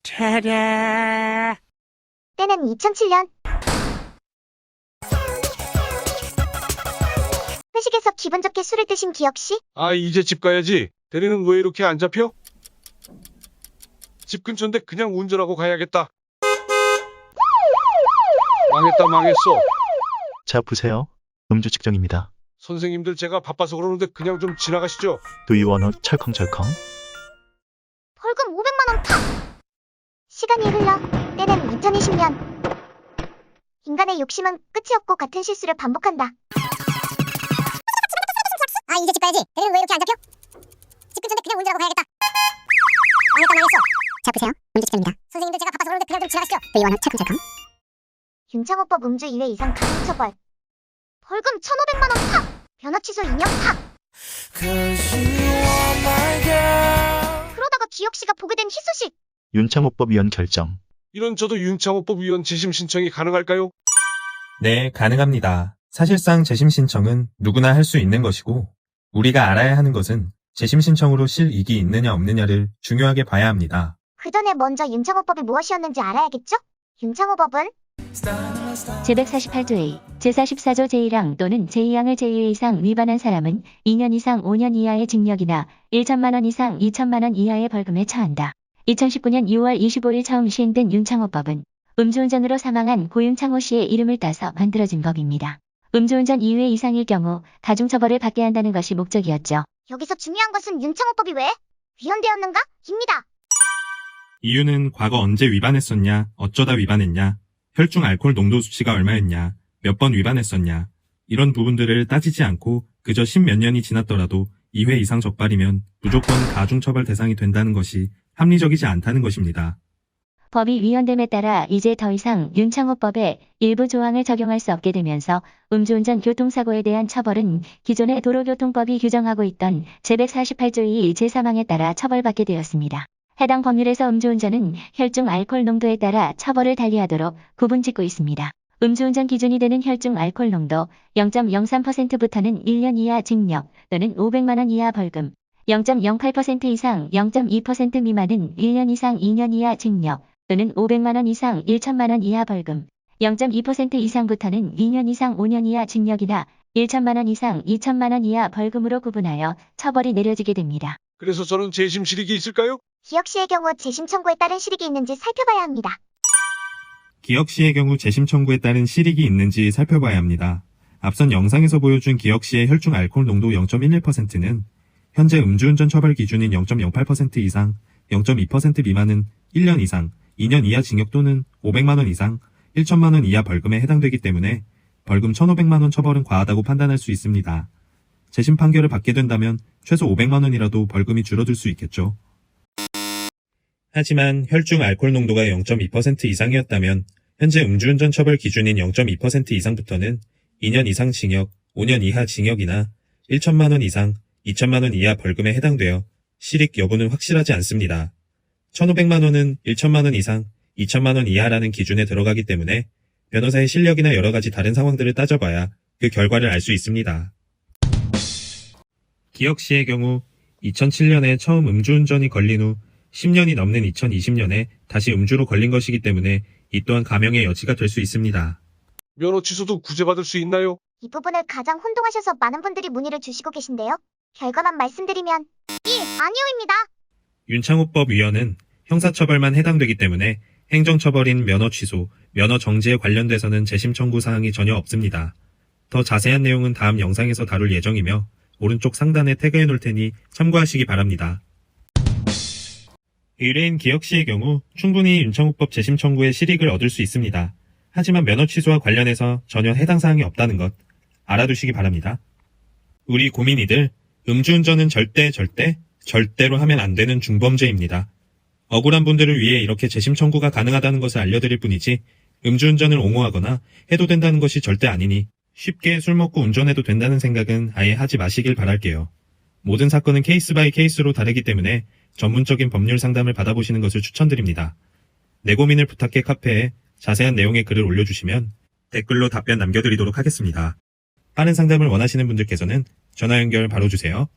차례. 때는 2007년. 회식에서 기분 좋게 술을 드신 기혁씨? 아, 이제 집 가야지. 대리는 왜 이렇게 안 잡혀? 집 근처인데 그냥 운전하고 가야겠다. 망했어. 자, 보세요. 음주 측정입니다. 선생님들 제가 바빠서 그러는데 그냥 좀 지나가시죠. Do you wanna 철컹철컹? 벌금 500만원 팍! 시간이 흘러 때는 2020년. 인간의 욕심은 끝이 없고 같은 실수를 반복한다. 아, 이제 집 가야지. 대리는 왜 이렇게 안 잡혀? 집 근처인데 그냥 운전하고 가야겠다. 망했어. 자, 보세요. 음주 측정입니다. 선생님들 제가 바빠서 그러는데 그냥 좀 지나가시죠. Do you wanna 철컹철컹? 윤창호법 음주 2회 이상 가중 처벌. 벌금 1,500만원 팍! 면허 취소 2년 팍! 그러다가 기혁씨가 보게 된 희소식. 윤창호법 위원 결정. 이런 저도 윤창호법 위원 재심 신청이 가능할까요? 네, 가능합니다. 사실상 재심 신청은 누구나 할 수 있는 것이고, 우리가 알아야 하는 것은 재심 신청으로 실이익이 있느냐 없느냐를 중요하게 봐야 합니다. 그 전에 먼저 윤창호법이 무엇이었는지 알아야겠죠? 윤창호법은 제148조A, 제44조 제1항 또는 제2항을 제1 이상 위반한 사람은 2년 이상 5년 이하의 징역이나 1천만 원 이상 2천만 원 이하의 벌금에 처한다. 2019년 6월 25일 처음 시행된 윤창호법은 음주운전으로 사망한 고윤창호 씨의 이름을 따서 만들어진 법입니다. 음주운전 2회 이상일 경우 가중처벌을 받게 한다는 것이 목적이었죠. 여기서 중요한 것은 윤창호법이 왜 위헌되었는가? 입니다. 이유는 과거 언제 위반했었냐, 어쩌다 위반했냐, 혈중 알코올 농도 수치가 얼마였냐, 몇 번 위반했었냐, 이런 부분들을 따지지 않고 그저 10몇 년이 지났더라도 2회 이상 적발이면 무조건 가중처벌 대상이 된다는 것이 합리적이지 않다는 것입니다. 법이 위헌됨에 따라 이제 더 이상 윤창호법의 일부 조항을 적용할 수 없게 되면서 음주운전 교통사고에 대한 처벌은 기존의 도로교통법이 규정하고 있던 제148조 2 제3항에 따라 처벌받게 되었습니다. 해당 법률에서 음주운전은 혈중 알코올 농도에 따라 처벌을 달리하도록 구분짓고 있습니다. 음주운전 기준이 되는 혈중 알코올 농도 0.03%부터는 1년 이하 징역 또는 500만 원 이하 벌금, 0.08% 이상 0.2% 미만은 1년 이상 2년 이하 징역 또는 500만 원 이상 1천만 원 이하 벌금, 0.2% 이상부터는 2년 이상 5년 이하 징역이나 1천만 원 이상 2천만 원 이하 벌금으로 구분하여 처벌이 내려지게 됩니다. 그래서 저는 재심 실익이 있을까요? 기혁씨의 경우 재심 청구에 따른 실익이 있는지 살펴봐야 합니다. 기혁 씨의 경우 재심 청구에 따른 실익이 있는지 살펴봐야 합니다. 앞선 영상에서 보여준 기혁 씨의 혈중 알코올 농도 0.11%는 현재 음주운전 처벌 기준인 0.08% 이상, 0.2% 미만은 1년 이상, 2년 이하 징역 또는 500만 원 이상, 1천만 원 이하 벌금에 해당되기 때문에 벌금 1,500만 원 처벌은 과하다고 판단할 수 있습니다. 재심 판결을 받게 된다면 최소 500만 원이라도 벌금이 줄어들 수 있겠죠. 하지만 혈중 알코올 농도가 0.2% 이상이었다면 현재 음주운전 처벌 기준인 0.2% 이상부터는 2년 이상 징역, 5년 이하 징역이나 1천만 원 이상, 2천만 원 이하 벌금에 해당되어 실익 여부는 확실하지 않습니다. 1,500만 원은 1천만 원 이상, 2천만 원 이하라는 기준에 들어가기 때문에 변호사의 실력이나 여러 가지 다른 상황들을 따져봐야 그 결과를 알 수 있습니다. 기혁 씨의 경우 2007년에 처음 음주운전이 걸린 후 10년이 넘는 2020년에 다시 음주로 걸린 것이기 때문에 이 또한 감형의 여지가 될 수 있습니다. 면허 취소도 구제받을 수 있나요? 이 부분을 가장 혼동하셔서 많은 분들이 문의를 주시고 계신데요. 결과만 말씀드리면 아니오입니다. 윤창호법 위헌은 형사처벌만 해당되기 때문에 행정처벌인 면허 취소, 면허 정지에 관련돼서는 재심 청구 사항이 전혀 없습니다. 더 자세한 내용은 다음 영상에서 다룰 예정이며 오른쪽 상단에 태그해 놓을 테니 참고하시기 바랍니다. 의뢰인 기혁 씨의 경우 충분히 윤창호법 재심 청구의 실익을 얻을 수 있습니다. 하지만 면허 취소와 관련해서 전혀 해당 사항이 없다는 것 알아두시기 바랍니다. 우리 고민이들, 음주운전은 절대로 하면 안 되는 중범죄입니다. 억울한 분들을 위해 이렇게 재심 청구가 가능하다는 것을 알려드릴 뿐이지 음주운전을 옹호하거나 해도 된다는 것이 절대 아니니 쉽게 술 먹고 운전해도 된다는 생각은 아예 하지 마시길 바랄게요. 모든 사건은 케이스 바이 케이스로 다르기 때문에 전문적인 법률 상담을 받아보시는 것을 추천드립니다. 내 고민을 부탁해 카페에 자세한 내용의 글을 올려주시면 댓글로 답변 남겨드리도록 하겠습니다. 빠른 상담을 원하시는 분들께서는 전화 연결 바로 주세요.